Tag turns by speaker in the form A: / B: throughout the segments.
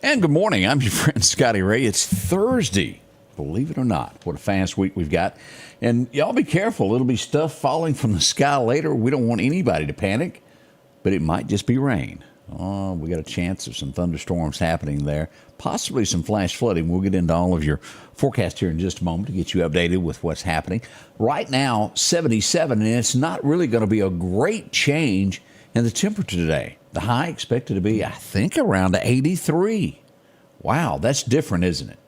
A: And good morning. I'm your friend Scotty Ray. It's Thursday, believe it or not. What a fast week we've got. And y'all be careful. It'll be stuff falling from the sky later. We don't want anybody to panic, but it might just be rain. Oh, we got a chance of some thunderstorms happening there, possibly some flash flooding. We'll get into all of your forecast here in just a moment to get you updated with what's happening. Right now, 77, and it's not really going to be a great change in the temperature today. The high expected to be, I think, around 83. Wow, that's different, isn't it?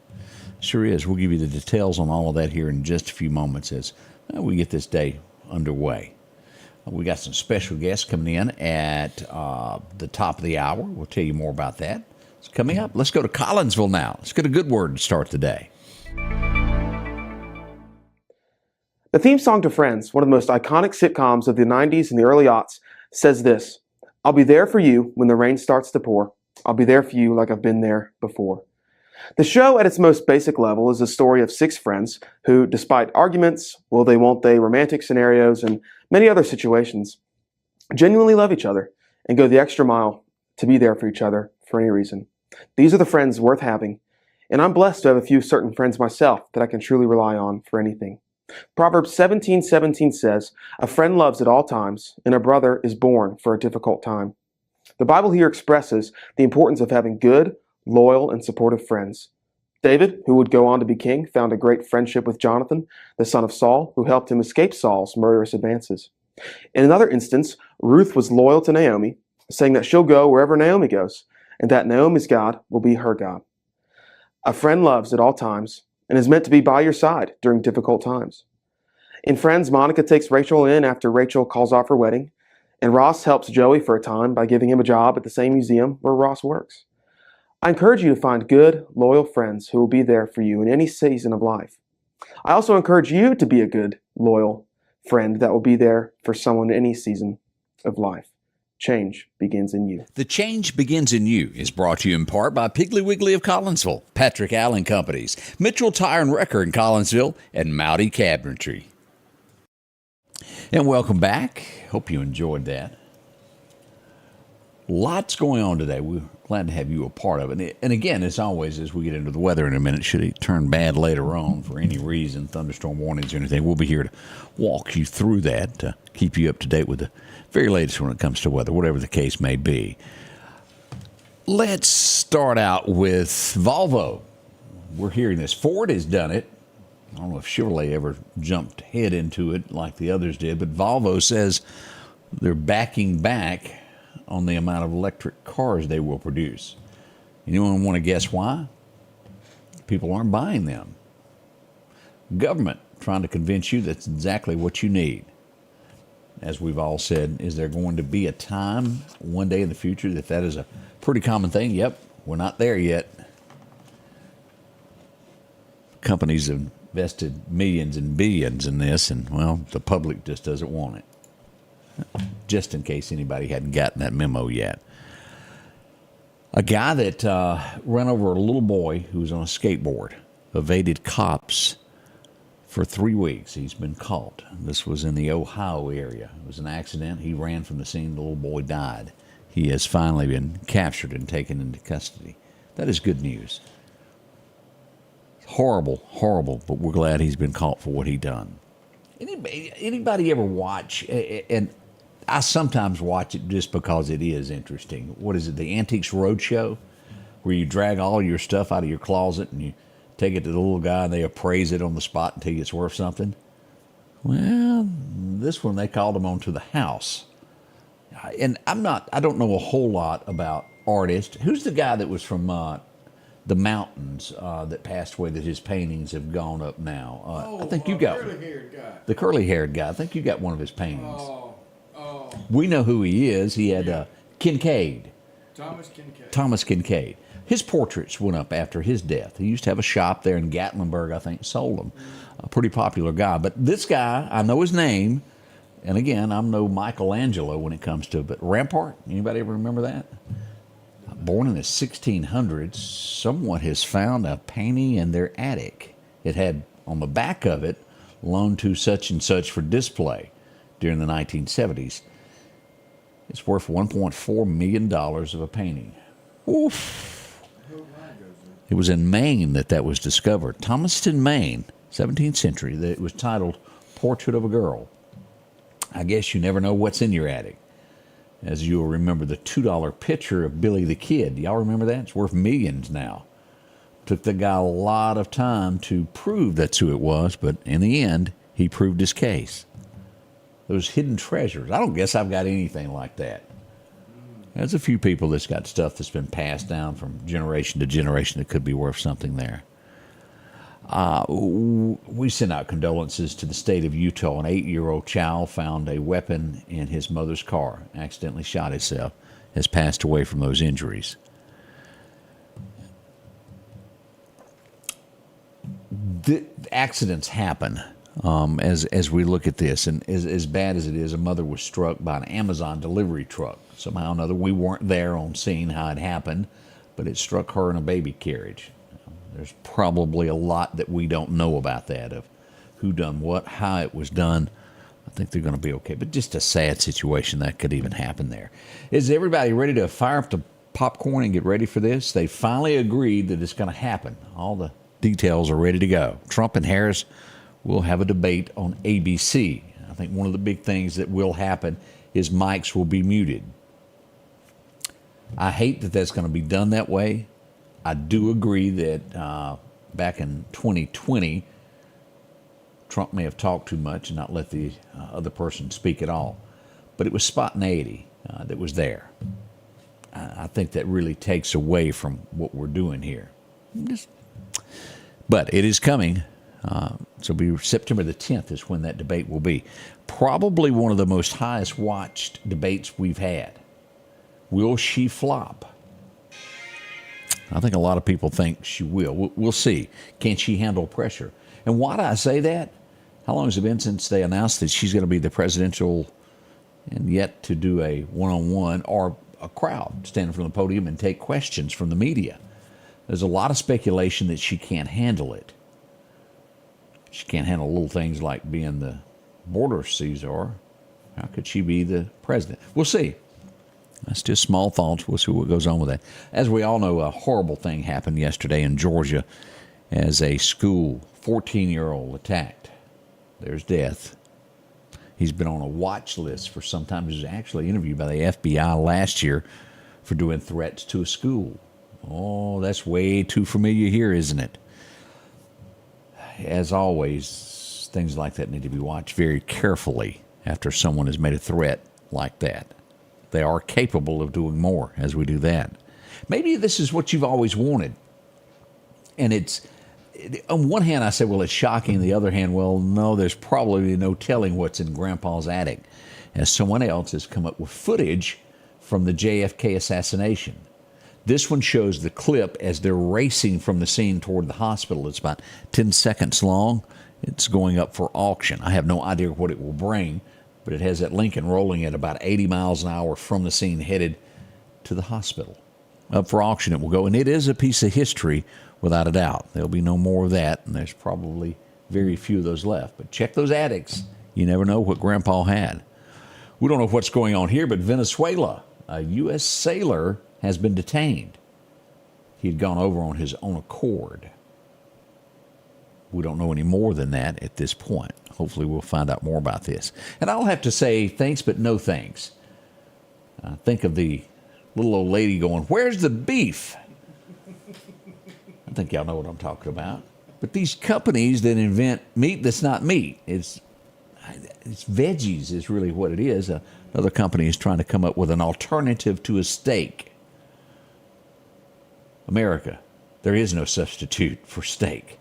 A: Sure is. We'll give you the details on all of that here in just a few moments as we get this day underway. We got some special guests coming in at the top of the hour. We'll tell you more about that. It's coming up. Let's go to Collinsville now. Let's get a good word to start the day.
B: The theme song to Friends, one of the most iconic sitcoms of the 90s and the early aughts, says this: "I'll be there for you when the rain starts to pour. I'll be there for you like I've been there before." The show at its most basic level is a story of six friends who, despite arguments, will they, won't they, romantic scenarios, and many other situations, genuinely love each other and go the extra mile to be there for each other for any reason. These are the friends worth having, and I'm blessed to have a few certain friends myself that I can truly rely on for anything. Proverbs 17:17 says, "A friend loves at all times, and a brother is born for a difficult time." The Bible here expresses the importance of having good, loyal, and supportive friends. David, who would go on to be king, found a great friendship with Jonathan, the son of Saul, who helped him escape Saul's murderous advances. In another instance, Ruth was loyal to Naomi, saying that she'll go wherever Naomi goes, and that Naomi's God will be her God. A friend loves at all times and is meant to be by your side during difficult times. In Friends, Monica takes Rachel in after Rachel calls off her wedding, and Ross helps Joey for a time by giving him a job at the same museum where Ross works. I encourage you to find good, loyal friends who will be there for you in any season of life. I also encourage you to be a good, loyal friend that will be there for someone in any season of life. Change begins in you.
A: The Change Begins in You is brought to you in part by Piggly Wiggly of Collinsville, Patrick Allen Companies, Mitchell Tire and Wrecker in Collinsville, and Mowdy Cabinetry. And welcome back. Hope you enjoyed that. Lots going on today. We're glad to have you a part of it. And again, as always, as we get into the weather in a minute, should it turn bad later on for any reason, thunderstorm warnings or anything, we'll be here to walk you through that, to keep you up to date with the very latest when it comes to weather, whatever the case may be. Let's start out with Volvo. We're hearing this. Ford has done it. I don't know if Chevrolet ever jumped head into it like the others did, but Volvo says they're backing back on the amount of electric cars they will produce. Anyone want to guess why? People aren't buying them. Government trying to convince you that's exactly what you need. As we've all said, is there going to be a time one day in the future that is a pretty common thing? Yep, we're not there yet. Companies have invested millions and billions in this, and, well, the public just doesn't want it. Just in case anybody hadn't gotten that memo yet. A guy that ran over a little boy who was on a skateboard evaded cops for 3 weeks. He's been caught. This was in the Ohio area. It was an accident. He ran from the scene. The little boy died. He has finally been captured and taken into custody. That is good news. Horrible, horrible, but we're glad he's been caught for what he done. Anybody ever watch, and I sometimes watch it just because it is interesting. What is it, the Antiques Roadshow, where you drag all your stuff out of your closet and you take it to the little guy and they appraise it on the spot until it's worth something? Well, this one they called him onto the house. And I don't know a whole lot about artists. Who's the guy that was from the mountains that passed away that his paintings have gone up now? I think you got curly-haired guy. The curly-haired guy. I think you got one of his paintings. We know who he is. He had Kincaid. Thomas Kincaid. His portraits went up after his death. He used to have a shop there in Gatlinburg, I think, sold them. A pretty popular guy. But this guy, I know his name, and again, I'm no Michelangelo when it comes to it, but Rampart, anybody ever remember that? Born in the 1600s, someone has found a painting in their attic. It had on the back of it, loaned to such and such for display during the 1970s. It's worth $1.4 million of a painting. Oof. It was in Maine that was discovered. Thomaston, Maine, 17th century. It was titled Portrait of a Girl. I guess you never know what's in your attic. As you'll remember, the $2 picture of Billy the Kid. Y'all remember that? It's worth millions now. Took the guy a lot of time to prove that's who it was, but in the end, he proved his case. Those hidden treasures. I don't guess I've got anything like that. There's a few people that's got stuff that's been passed down from generation to generation that could be worth something there. We send out condolences to the state of Utah. An 8-year-old child found a weapon in his mother's car, accidentally shot himself, has passed away from those injuries. The accidents happen as we look at this, and as bad as it is, a mother was struck by an Amazon delivery truck. Somehow or another, we weren't there on seeing how it happened, but it struck her in a baby carriage. There's probably a lot that we don't know about that, of who done what, how it was done. I think they're going to be okay, but just a sad situation that could even happen there. Is everybody ready to fire up the popcorn and get ready for this? They finally agreed that it's going to happen. All the details are ready to go. Trump and Harris will have a debate on ABC. I think one of the big things that will happen is mics will be muted. I hate that that's going to be done that way. I do agree that back in 2020, Trump may have talked too much and not let the other person speak at all. But it was spontaneity that was there. I think that really takes away from what we're doing here. But it is coming. So it'll be September the 10th is when that debate will be. Probably one of the most highest watched debates we've had. Will she flop? I think a lot of people think she will. We'll see. Can she handle pressure? And why do I say that? How long has it been since they announced that she's going to be the presidential, and yet to do a one-on-one or a crowd stand from the podium and take questions from the media? There's a lot of speculation that she can't handle it. She can't handle little things like being the border Caesar. How could she be the president? We'll see. That's just small thoughts. We'll see what goes on with that. As we all know, a horrible thing happened yesterday in Georgia as a school 14-year-old attacked. There's death. He's been on a watch list for some time. He was actually interviewed by the FBI last year for doing threats to a school. Oh, that's way too familiar here, isn't it? As always, things like that need to be watched very carefully after someone has made a threat like that. They are capable of doing more as we do that. Maybe this is what you've always wanted. And it's, on one hand, I say, well, it's shocking. On the other hand, well, no, there's probably no telling what's in Grandpa's attic, as someone else has come up with footage from the JFK assassination. This one shows the clip as they're racing from the scene toward the hospital. It's about 10 seconds long. It's going up for auction. I have no idea what it will bring, but it has that Lincoln rolling at about 80 miles an hour from the scene headed to the hospital. Up for auction it will go, and it is a piece of history without a doubt. There'll be no more of that, and there's probably very few of those left. But check those attics. You never know what Grandpa had. We don't know what's going on here, but Venezuela, a U.S. sailor has been detained. He had gone over on his own accord. We don't know any more than that at this point. Hopefully we'll find out more about this. And I'll have to say thanks, but no thanks. Think of the little old lady going, "Where's the beef?" I think y'all know what I'm talking about. But these companies that invent meat that's not meat, it's veggies is really what it is. Another company is trying to come up with an alternative to a steak. America, there is no substitute for steak.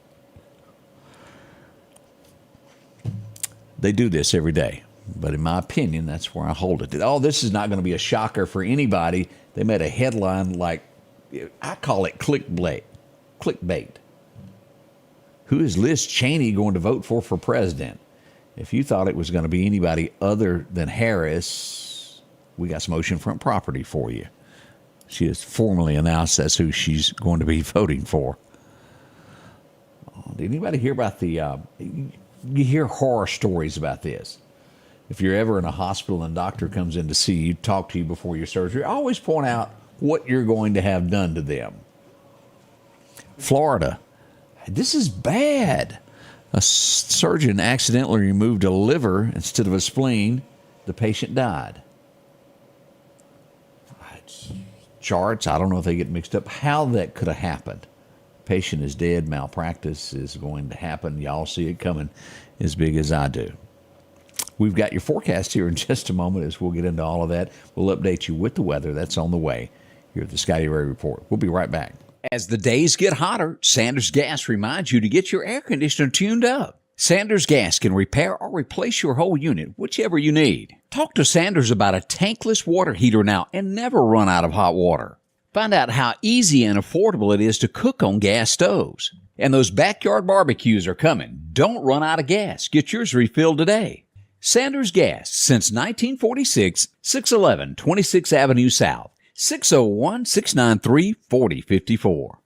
A: They do this every day. But in my opinion, that's where I hold it. Oh, this is not going to be a shocker for anybody. They made a headline like, I call it clickbait. Who is Liz Cheney going to vote for president? If you thought it was going to be anybody other than Harris, we got some oceanfront property for you. She has formally announced that's who she's going to be voting for. Did anybody hear about you hear horror stories about this. If you're ever in a hospital and a doctor comes in to see you, talk to you before your surgery, always point out what you're going to have done to them. Florida. This is bad. A surgeon accidentally removed a liver instead of a spleen. The patient died. Charts, I don't know if they get mixed up, how that could have happened. Patient is dead, malpractice is going to happen. Y'all see it coming as big as I do. We've got your forecast here in just a moment as we'll get into all of that. We'll update you with the weather that's on the way here at the Scotty Ray Report. We'll be right back. As the days get hotter, Sanders Gas reminds you to get your air conditioner tuned up. Sanders Gas can repair or replace your whole unit, whichever you need. Talk to Sanders about a tankless water heater now and never run out of hot water. Find out how easy and affordable it is to cook on gas stoves. And those backyard barbecues are coming. Don't run out of gas. Get yours refilled today. Sanders Gas, since 1946, 611 26th Avenue South, 601-693-4054.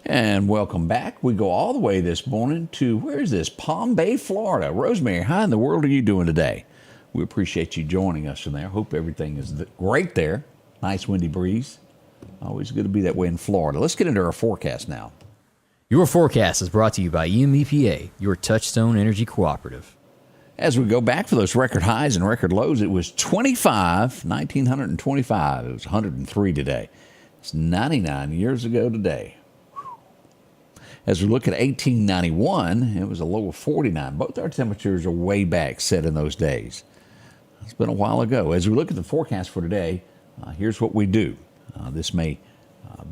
A: And welcome back. We go all the way this morning to, where is this? Palm Bay, Florida. Rosemary, how in the world are you doing today? We appreciate you joining us from there. Hope everything is great there. Nice windy breeze. Always good to be that way in Florida. Let's get into our forecast now.
C: Your forecast is brought to you by EMEPA, your Touchstone Energy Cooperative.
A: As we go back for those record highs and record lows, it was 1,925. It was 103 today. It's 99 years ago today. As we look at 1891, it was a low of 49. Both our temperatures are way back set in those days. It's been a while ago. As we look at the forecast for today, here's what we do. This may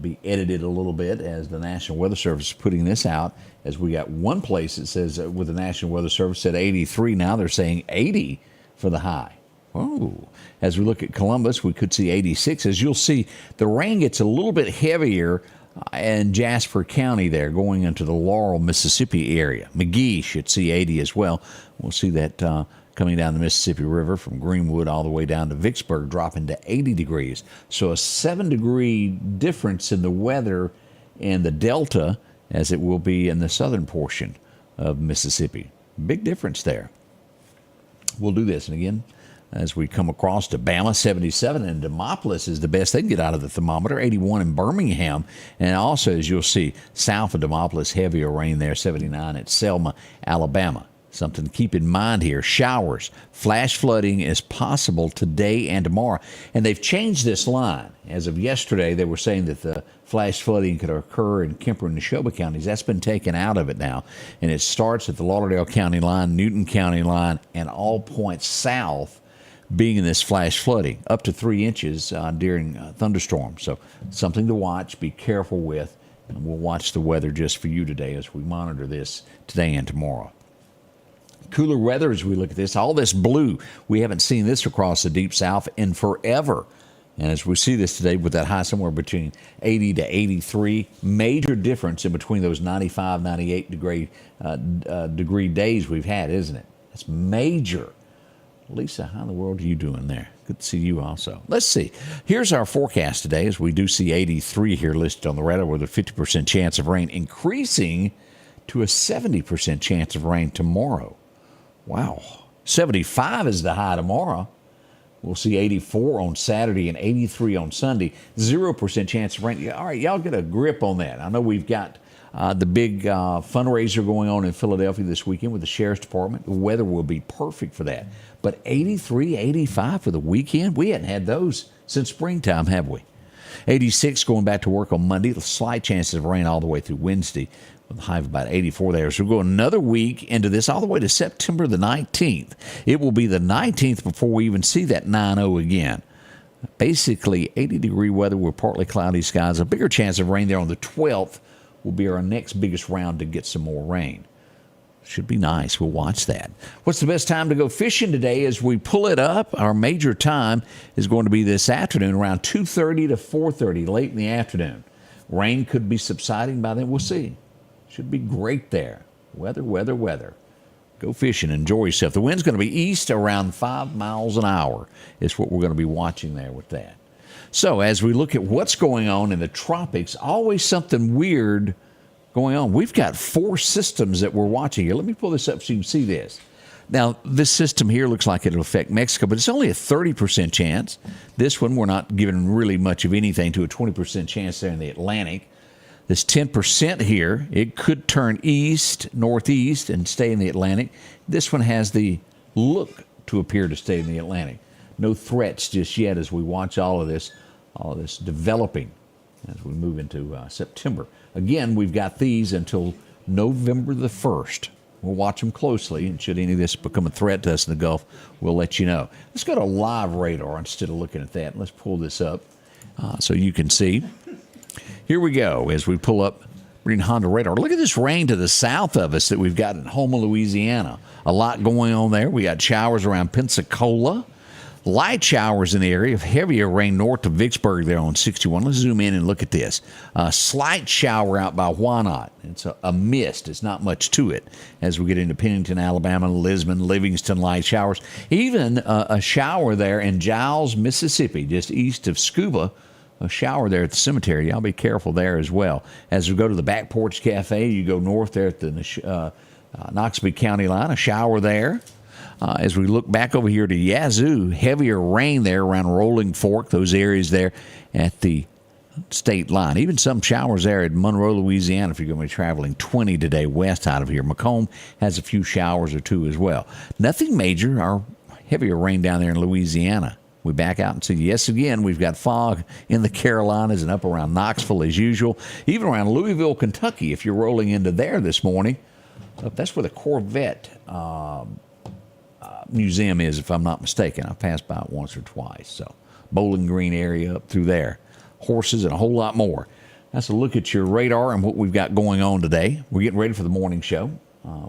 A: be edited a little bit as the National Weather Service is putting this out, as we got one place that says with the National Weather Service said 83. Now they're saying 80 for the high. Oh, as we look at Columbus, we could see 86. As you'll see, the rain gets a little bit heavier in Jasper County there, going into the Laurel, Mississippi area. McGee should see 80 as well. We'll see that coming down the Mississippi River from Greenwood all the way down to Vicksburg, dropping to 80 degrees. So a 7-degree difference in the weather in the Delta as it will be in the southern portion of Mississippi. Big difference there. We'll do this. And again, as we come across to Bama, 77, and Demopolis is the best they can get out of the thermometer, 81 in Birmingham. And also, as you'll see, south of Demopolis, heavier rain there, 79 at Selma, Alabama. Something to keep in mind here, showers, flash flooding is possible today and tomorrow. And they've changed this line. As of yesterday, they were saying that the flash flooding could occur in Kemper and Neshoba counties. That's been taken out of it now. And it starts at the Lauderdale County line, Newton County line, and all points south being in this flash flooding, up to 3 inches during thunderstorms. So something to watch, be careful with. And we'll watch the weather just for you today as we monitor this today and tomorrow. Cooler weather as we look at this. All this blue, we haven't seen this across the Deep South in forever. And as we see this today with that high somewhere between 80 to 83, major difference in between those 95, 98 degree days we've had, isn't it? That's major. Lisa, how in the world are you doing there? Good to see you also. Let's see. Here's our forecast today as we do see 83 here listed on the radar with a 50% chance of rain increasing to a 70% chance of rain tomorrow. Wow. 75 is the high tomorrow. We'll see 84 on Saturday and 83 on Sunday. 0% chance of rain. All right, y'all get a grip on that. I know we've got the big fundraiser going on in Philadelphia this weekend with the Sheriff's Department. The weather will be perfect for that. But 83, 85 for the weekend? We hadn't had those since springtime, have we? 86 going back to work on Monday. Slight chances of rain all the way through Wednesday. With a high of about 84 there. So we'll go another week into this all the way to September the 19th. It will be the 19th before we even see that 90 again. Basically, 80-degree weather with partly cloudy skies. A bigger chance of rain there on the 12th will be our next biggest round to get some more rain. Should be nice. We'll watch that. What's the best time to go fishing today as we pull it up? Our major time is going to be this afternoon around 2:30 to 4:30, late in the afternoon. Rain could be subsiding by then. We'll see. Should be great there. Weather. Go fishing. Enjoy yourself. The wind's going to be east around 5 miles an hour is what we're going to be watching there with that. So as we look at what's going on in the tropics, always something weird going on. We've got 4 systems that we're watching here. Let me pull this up so you can see this. Now, this system here looks like it'll affect Mexico, but it's only a 30% chance. This one, we're not giving really much of anything to a 20% chance there in the Atlantic. This 10% here, it could turn east, northeast, and stay in the Atlantic. This one has the look to appear to stay in the Atlantic. No threats just yet as we watch all of this developing as we move into September. Again, we've got these until November the 1st. We'll watch them closely, and should any of this become a threat to us in the Gulf, we'll let you know. Let's go to live radar instead of looking at that. Let's pull this up so you can see. Here we go as we pull up Green Honda radar. Look at this rain to the south of us that we've got in Houma, Louisiana. A lot going on there. We got showers around Pensacola. Light showers in the area of heavier rain north of Vicksburg there on 61. Let's zoom in and look at this. A slight shower out by Wyandotte. It's a mist. It's not much to it as we get into Pennington, Alabama, Lisbon, Livingston, light showers. Even a shower there in Giles, Mississippi, just east of Scuba. A shower there at the cemetery. Y'all be careful there as well. As we go to the Back Porch Cafe, you go north there at the Knoxville County line, a shower there. As we look back over here to Yazoo, heavier rain there around Rolling Fork, those areas there at the state line. Even some showers there at Monroe, Louisiana, if you're going to be traveling 20 today west out of here. Macomb has a few showers or two as well. Nothing major. Our heavier rain down there in Louisiana. We back out and see, yes, again, we've got fog in the Carolinas and up around Knoxville as usual. Even around Louisville, Kentucky, if you're rolling into there this morning. That's where the Corvette museum is, if I'm not mistaken. I've passed by it once or twice. So Bowling Green area up through there. Horses and a whole lot more. That's a look at your radar and what we've got going on today. We're getting ready for the morning show.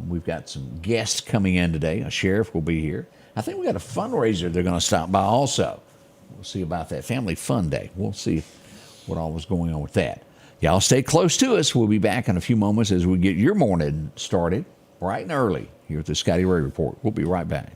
A: We've got some guests coming in today. A sheriff will be here. I think we got a fundraiser they're going to stop by also. We'll see about that. Family Fun Day. We'll see what all was going on with that. Y'all stay close to us. We'll be back in a few moments as we get your morning started bright and early here at the Scotty Ray Report. We'll be right back.